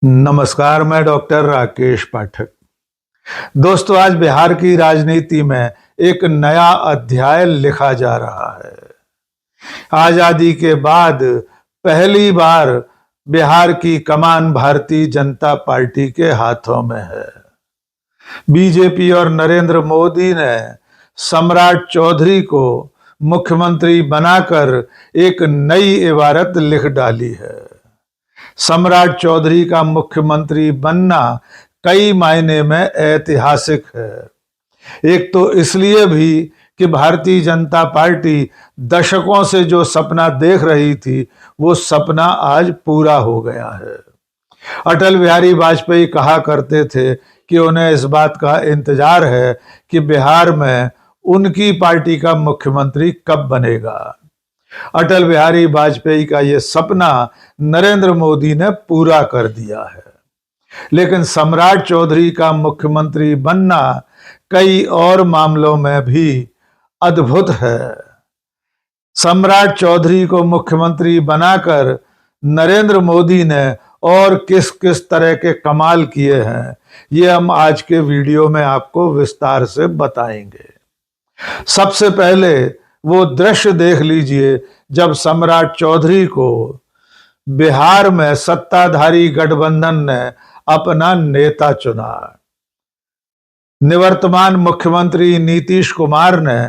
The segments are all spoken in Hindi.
नमस्कार, मैं डॉक्टर राकेश पाठक। दोस्तों, आज बिहार की राजनीति में एक नया अध्याय लिखा जा रहा है। आजादी के बाद पहली बार बिहार की कमान भारतीय जनता पार्टी के हाथों में है। बीजेपी और नरेंद्र मोदी ने सम्राट चौधरी को मुख्यमंत्री बनाकर एक नई इबारत लिख डाली है। सम्राट चौधरी का मुख्यमंत्री बनना कई मायने में ऐतिहासिक है। एक तो इसलिए भी कि भारतीय जनता पार्टी दशकों से जो सपना देख रही थी, वो सपना आज पूरा हो गया है। अटल बिहारी वाजपेयी कहा करते थे कि उन्हें इस बात का इंतजार है कि बिहार में उनकी पार्टी का मुख्यमंत्री कब बनेगा। अटल बिहारी वाजपेयी का यह सपना नरेंद्र मोदी ने पूरा कर दिया है। लेकिन सम्राट चौधरी का मुख्यमंत्री बनना कई और मामलों में भी अद्भुत है। सम्राट चौधरी को मुख्यमंत्री बनाकर नरेंद्र मोदी ने और किस किस तरह के कमाल किए हैं, ये हम आज के वीडियो में आपको विस्तार से बताएंगे। सबसे पहले वो दृश्य देख लीजिए जब सम्राट चौधरी को बिहार में सत्ताधारी गठबंधन ने अपना नेता चुना। निवर्तमान मुख्यमंत्री नीतीश कुमार ने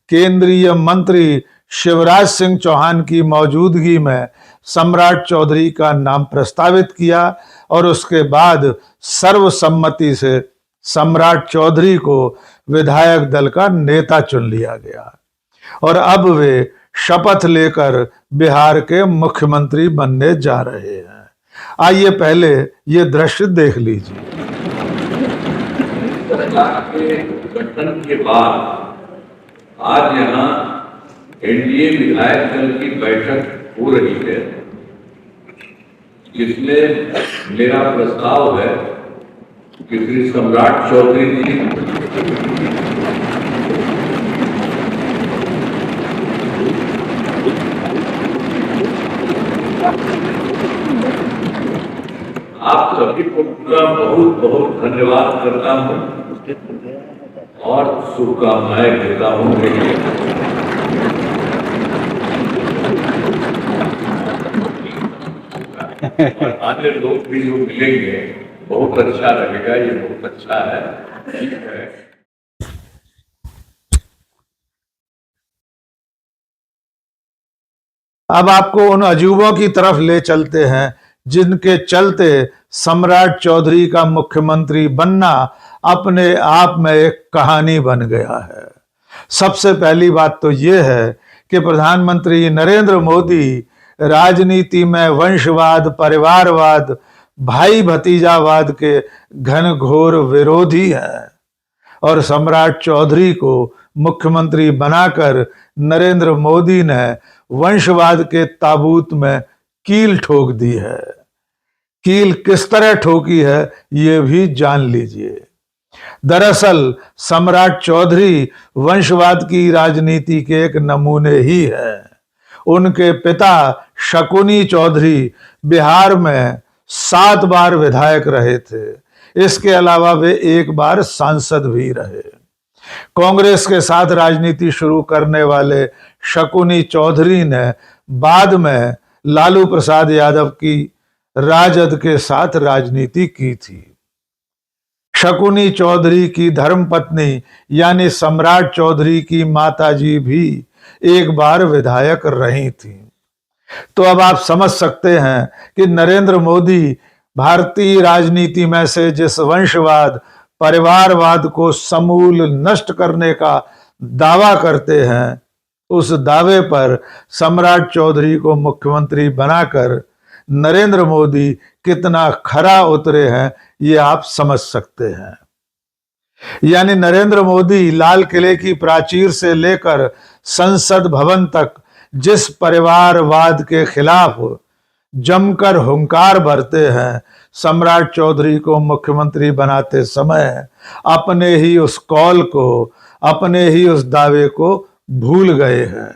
केंद्रीय मंत्री शिवराज सिंह चौहान की मौजूदगी में सम्राट चौधरी का नाम प्रस्तावित किया और उसके बाद सर्वसम्मति से सम्राट चौधरी को विधायक दल का नेता चुन लिया गया और अब वे शपथ लेकर बिहार के मुख्यमंत्री बनने जा रहे हैं। आइए पहले ये दृश्य देख लीजिए। सरकार के गठन के बाद आज यहाँ एनडीए विधायक दल की बैठक हो रही है, जिसमें मेरा प्रस्ताव है कि श्री सम्राट चौधरी जी आप सभी को पूरा बहुत बहुत धन्यवाद करता हूँ और शुभकामनाएं देता हूँ। अन्य लोग भी जो मिलेंगे बहुत अच्छा रहेगा, ये बहुत अच्छा है। ठीक है। अब आपको उन अजूबों की तरफ ले चलते हैं जिनके चलते सम्राट चौधरी का मुख्यमंत्री बनना अपने आप में एक कहानी बन गया है। सबसे पहली बात तो यह है कि प्रधानमंत्री नरेंद्र मोदी राजनीति में वंशवाद, परिवारवाद, भाई भतीजावाद के घनघोर विरोधी हैं और सम्राट चौधरी को मुख्यमंत्री बनाकर नरेंद्र मोदी ने वंशवाद के ताबूत में कील ठोक दी है। कील किस तरह ठोकी है ये भी जान लीजिए। दरअसल सम्राट चौधरी वंशवाद की राजनीति के एक नमूने ही है। उनके पिता शकुनी चौधरी बिहार में 7 बार विधायक रहे थे। इसके अलावा वे 1 बार सांसद भी रहे। कांग्रेस के साथ राजनीति शुरू करने वाले शकुनी चौधरी ने बाद में लालू प्रसाद यादव की राजद के साथ राजनीति की थी। शकुनी चौधरी की धर्मपत्नी यानी सम्राट चौधरी की माताजी भी 1 बार विधायक रही थी। तो अब आप समझ सकते हैं कि नरेंद्र मोदी भारतीय राजनीति में से जिस वंशवाद, परिवारवाद को समूल नष्ट करने का दावा करते हैं, उस दावे पर सम्राट चौधरी को मुख्यमंत्री बनाकर नरेंद्र मोदी कितना खरा उतरे हैं, ये आप समझ सकते हैं। यानी नरेंद्र मोदी लाल किले की प्राचीर से लेकर संसद भवन तक जिस परिवारवाद के खिलाफ जमकर हुंकार भरते हैं, सम्राट चौधरी को मुख्यमंत्री बनाते समय अपने ही उस कॉल को, अपने ही उस दावे को भूल गए हैं।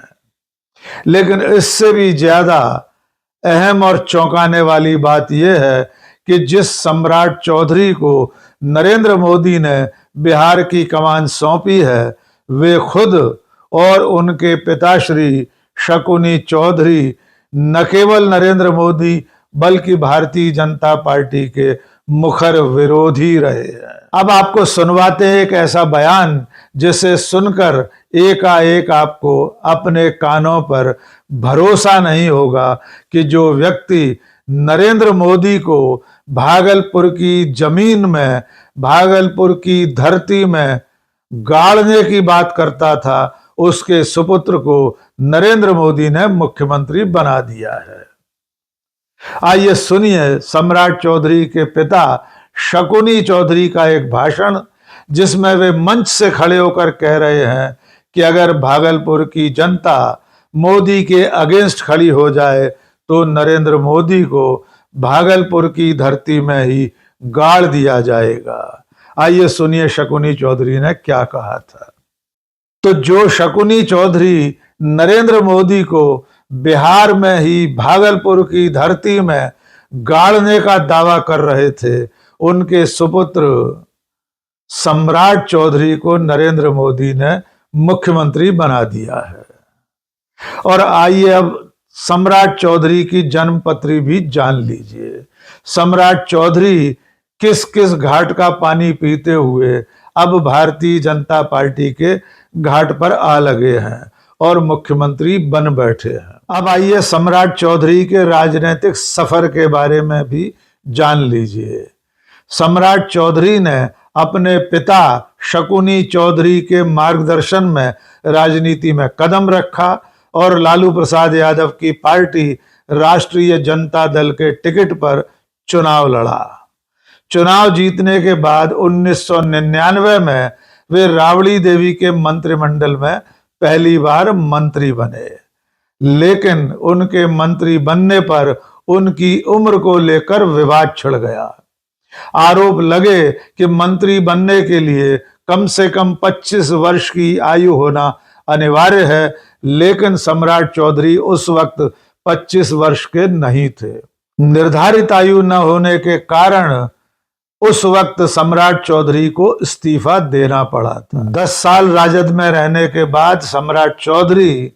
लेकिन इससे भी ज्यादा अहम और चौंकाने वाली बात यह है कि जिस सम्राट चौधरी को नरेंद्र मोदी ने बिहार की कमान सौंपी है, वे खुद और उनके पिताश्री शकुनी चौधरी न केवल नरेंद्र मोदी बल्कि भारतीय जनता पार्टी के मुखर विरोधी रहे हैं। अब आपको सुनवाते हैं एक ऐसा बयान जिसे सुनकर एकाएक आपको अपने कानों पर भरोसा नहीं होगा कि जो व्यक्ति नरेंद्र मोदी को भागलपुर की जमीन में, भागलपुर की धरती में गाड़ने की बात करता था, उसके सुपुत्र को नरेंद्र मोदी ने मुख्यमंत्री बना दिया है। आइए सुनिए सम्राट चौधरी के पिता शकुनी चौधरी का एक भाषण, जिसमें वे मंच से खड़े होकर कह रहे हैं कि अगर भागलपुर की जनता मोदी के अगेंस्ट खड़ी हो जाए तो नरेंद्र मोदी को भागलपुर की धरती में ही गाड़ दिया जाएगा। आइए सुनिए शकुनी चौधरी ने क्या कहा था। तो जो शकुनी चौधरी नरेंद्र मोदी को बिहार में ही भागलपुर की धरती में गाड़ने का दावा कर रहे थे, उनके सुपुत्र सम्राट चौधरी को नरेंद्र मोदी ने मुख्यमंत्री बना दिया है। और आइए अब सम्राट चौधरी की जन्मपत्री भी जान लीजिए। सम्राट चौधरी किस किस घाट का पानी पीते हुए अब भारतीय जनता पार्टी के घाट पर आ लगे हैं और मुख्यमंत्री बन बैठे हैं। अब आइए सम्राट चौधरी के राजनीतिक सफर के बारे में भी जान लीजिए। सम्राट चौधरी ने अपने पिता शकुनी चौधरी के मार्गदर्शन में राजनीति में कदम रखा और लालू प्रसाद यादव की पार्टी राष्ट्रीय जनता दल के टिकट पर चुनाव लड़ा। चुनाव जीतने के बाद 1999 में वे राबड़ी देवी के मंत्रिमंडल में पहली बार मंत्री बने, लेकिन उनके मंत्री बनने पर उनकी उम्र को लेकर विवाद छिड़ गया। आरोप लगे कि मंत्री बनने के लिए कम से कम 25 वर्ष की आयु होना अनिवार्य है, लेकिन सम्राट चौधरी उस वक्त 25 वर्ष के नहीं थे। निर्धारित आयु न होने के कारण उस वक्त सम्राट चौधरी को इस्तीफा देना पड़ा था। 10 साल राजद में रहने के बाद सम्राट चौधरी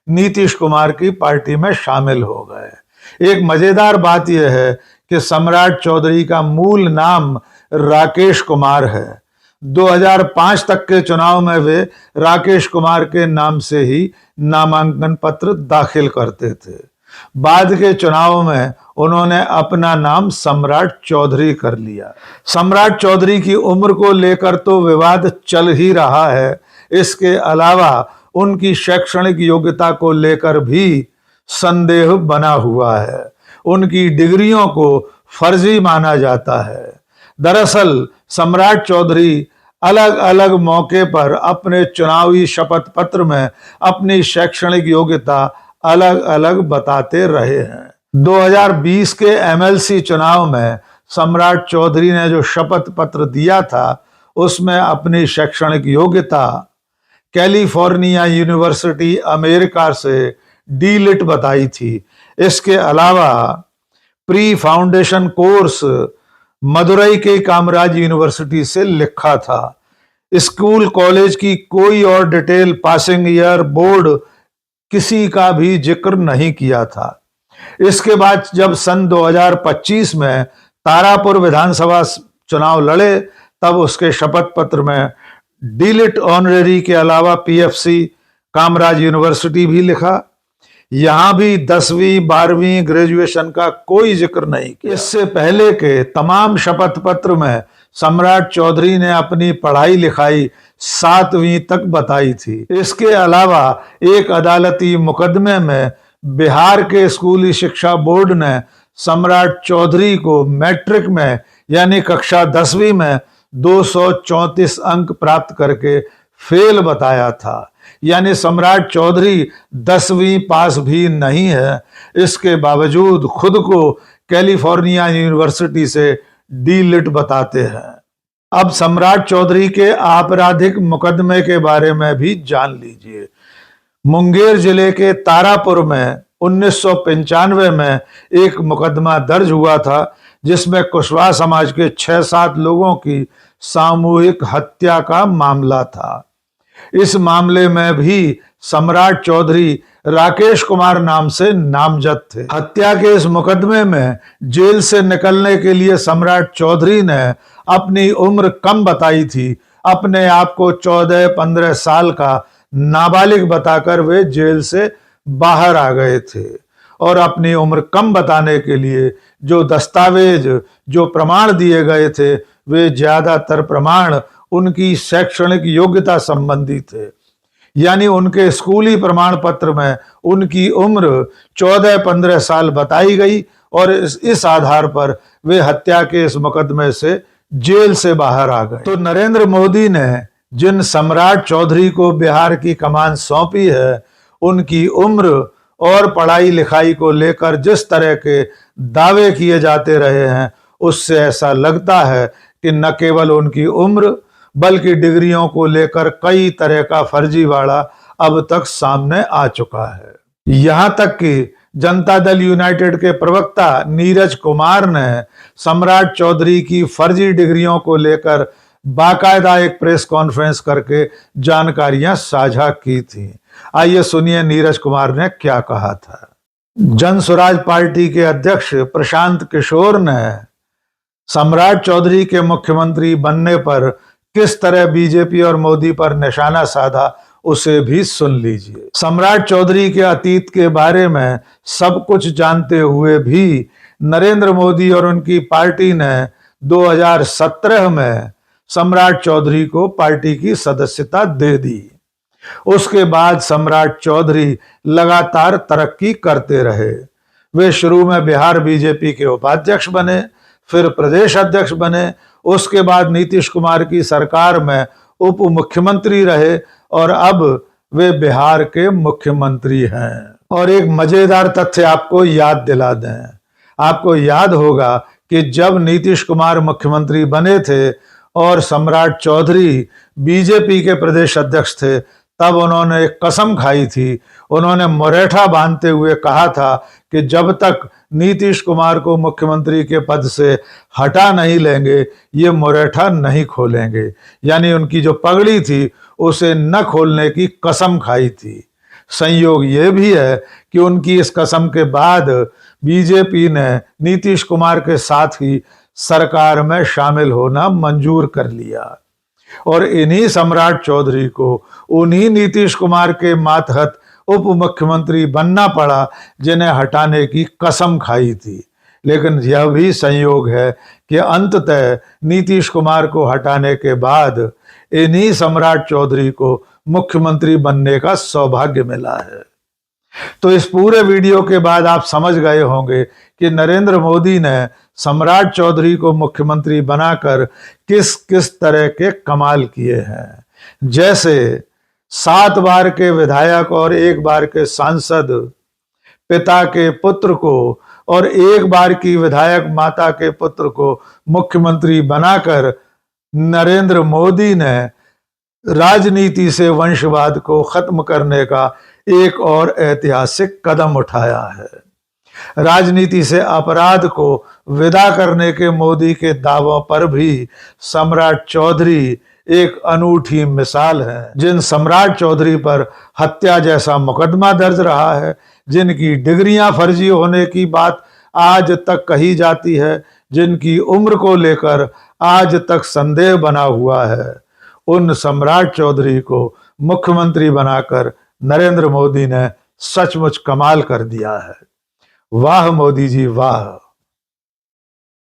नीतीश कुमार की पार्टी में शामिल हो गए। एक मजेदार बात यह है कि सम्राट चौधरी का मूल नाम राकेश कुमार है। 2005 तक के चुनाव में वे राकेश कुमार के नाम से ही नामांकन पत्र दाखिल करते थे। बाद के चुनाव में उन्होंने अपना नाम सम्राट चौधरी कर लिया। सम्राट चौधरी की उम्र को लेकर तो विवाद चल ही रहा है, इसके अलावा उनकी शैक्षणिक योग्यता को लेकर भी संदेह बना हुआ है। उनकी डिग्रियों को फर्जी माना जाता है। दरअसल सम्राट चौधरी अलग अलग मौके पर अपने चुनावी शपथ पत्र में अपनी शैक्षणिक योग्यता अलग अलग बताते रहे हैं। 2020 के एमएलसी चुनाव में सम्राट चौधरी ने जो शपथ पत्र दिया था, उसमें अपनी शैक्षणिक योग्यता कैलिफोर्निया यूनिवर्सिटी अमेरिका से डीलिट बताई थी। इसके अलावा प्री फाउंडेशन कोर्स मदुरई के कामराज यूनिवर्सिटी से लिखा था। स्कूल कॉलेज की कोई और डिटेल, पासिंग ईयर, बोर्ड किसी का भी जिक्र नहीं किया था। इसके बाद जब सन 2025 में तारापुर विधानसभा चुनाव लड़े, तब उसके शपथ पत्र में डीलिट ऑनरेरी के अलावा पीएफसी कामराज यूनिवर्सिटी भी लिखा। यहां भी 10वीं 12वीं ग्रेजुएशन का कोई जिक्र नहीं किया। इससे पहले के तमाम शपथ पत्र में सम्राट चौधरी ने अपनी पढ़ाई लिखाई 7वीं तक बताई थी। इसके अलावा एक अदालती मुकदमे में बिहार के स्कूली शिक्षा बोर्ड ने सम्राट चौधरी को मैट्रिक में यानी कक्षा 10वीं में 234 अंक प्राप्त करके फेल बताया था। यानी सम्राट चौधरी 10वीं पास भी नहीं है। इसके बावजूद खुद को कैलिफोर्निया यूनिवर्सिटी से डीलिट बताते हैं। अब सम्राट चौधरी के आपराधिक मुकदमे के बारे में भी जान लीजिए। मुंगेर जिले के तारापुर में 1995 में एक मुकदमा दर्ज हुआ था, जिसमें कुशवाहा समाज के 6-7 लोगों की सामूहिक हत्या का मामला था। इस मामले में भी सम्राट चौधरी राकेश कुमार नाम से नामजद थे। हत्या के इस मुकदमे में जेल से निकलने के लिए सम्राट चौधरी ने अपनी उम्र कम बताई थी। अपने आप को 14-15 साल का नाबालिग बताकर वे जेल से बाहर आ गए थे और अपनी उम्र कम बताने के लिए जो दस्तावेज, जो प्रमाण दिए गए थे, वे ज्यादातर प्रमाण उनकी शैक्षणिक योग्यता संबंधी थे। यानी उनके स्कूली प्रमाण पत्र में उनकी उम्र 14-15 साल बताई गई और इस आधार पर वे हत्या के इस मुकदमे से जेल से बाहर आ गए। तो नरेंद्र मोदी ने जिन सम्राट चौधरी को बिहार की कमान सौंपी है, उनकी उम्र और पढ़ाई लिखाई को लेकर जिस तरह के दावे किए जाते रहे हैं, उससे ऐसा लगता है कि न केवल उनकी उम्र बल्कि डिग्रियों को लेकर कई तरह का फर्जीवाड़ा अब तक सामने आ चुका है। यहां तक कि जनता दल यूनाइटेड के प्रवक्ता नीरज कुमार ने सम्राट चौधरी की फर्जी डिग्रियों को लेकर बाकायदा एक प्रेस कॉन्फ्रेंस करके जानकारियां साझा की थी। आइए सुनिए नीरज कुमार ने क्या कहा था। जन स्वराज पार्टी के अध्यक्ष प्रशांत किशोर ने सम्राट चौधरी के मुख्यमंत्री बनने पर किस तरह बीजेपी और मोदी पर निशाना साधा, उसे भी सुन लीजिए। सम्राट चौधरी के अतीत के बारे में सब कुछ जानते हुए भी नरेंद्र मोदी और उनकी पार्टी ने 2017 में सम्राट चौधरी को पार्टी की सदस्यता दे दी। उसके बाद सम्राट चौधरी लगातार तरक्की करते रहे। वे शुरू में बिहार बीजेपी के उपाध्यक्ष बने, फिर प्रदेश अध्यक्ष बने, उसके बाद नीतीश कुमार की सरकार में उप मुख्यमंत्री रहे और अब वे बिहार के मुख्यमंत्री हैं। और एक मजेदार तथ्य आपको याद दिला दें, आपको याद होगा कि जब नीतीश कुमार मुख्यमंत्री बने थे और सम्राट चौधरी बीजेपी के प्रदेश अध्यक्ष थे, तब उन्होंने एक कसम खाई थी। उन्होंने मुरेठा बांधते हुए कहा था कि जब तक नीतीश कुमार को मुख्यमंत्री के पद से हटा नहीं लेंगे, ये मुरेठा नहीं खोलेंगे। यानी उनकी जो पगड़ी थी उसे न खोलने की कसम खाई थी। संयोग ये भी है कि उनकी इस कसम के बाद बीजेपी ने नीतीश कुमार के साथ ही सरकार में शामिल होना मंजूर कर लिया और इन्हीं सम्राट चौधरी को उन्हीं नीतीश कुमार के मातहत उप मुख्यमंत्री बनना पड़ा, जिन्हें हटाने की कसम खाई थी। लेकिन यह भी संयोग है कि अंततः नीतीश कुमार को हटाने के बाद इन्हीं सम्राट चौधरी को मुख्यमंत्री बनने का सौभाग्य मिला है। तो इस पूरे वीडियो के बाद आप समझ गए होंगे कि नरेंद्र मोदी ने सम्राट चौधरी को मुख्यमंत्री बनाकर किस किस तरह के कमाल किए हैं। जैसे 7 बार के विधायक और 1 बार के सांसद पिता के पुत्र को और 1 बार की विधायक माता के पुत्र को मुख्यमंत्री बनाकर नरेंद्र मोदी ने राजनीति से वंशवाद को खत्म करने का एक और ऐतिहासिक कदम उठाया है। राजनीति से अपराध को विदा करने के मोदी के दावों पर भी सम्राट चौधरी एक अनूठी मिसाल है। जिन सम्राट चौधरी पर हत्या जैसा मुकदमा दर्ज रहा है, जिनकी डिग्रियां फर्जी होने की बात आज तक कही जाती है, जिनकी उम्र को लेकर आज तक संदेह बना हुआ है, उन सम्राट चौधरी को मुख्यमंत्री बनाकर नरेंद्र मोदी ने सचमुच कमाल कर दिया है। वाह मोदी जी वाह।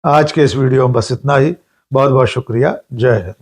आज के इस वीडियो में बस इतना ही। बहुत बहुत शुक्रिया। जय हिंद।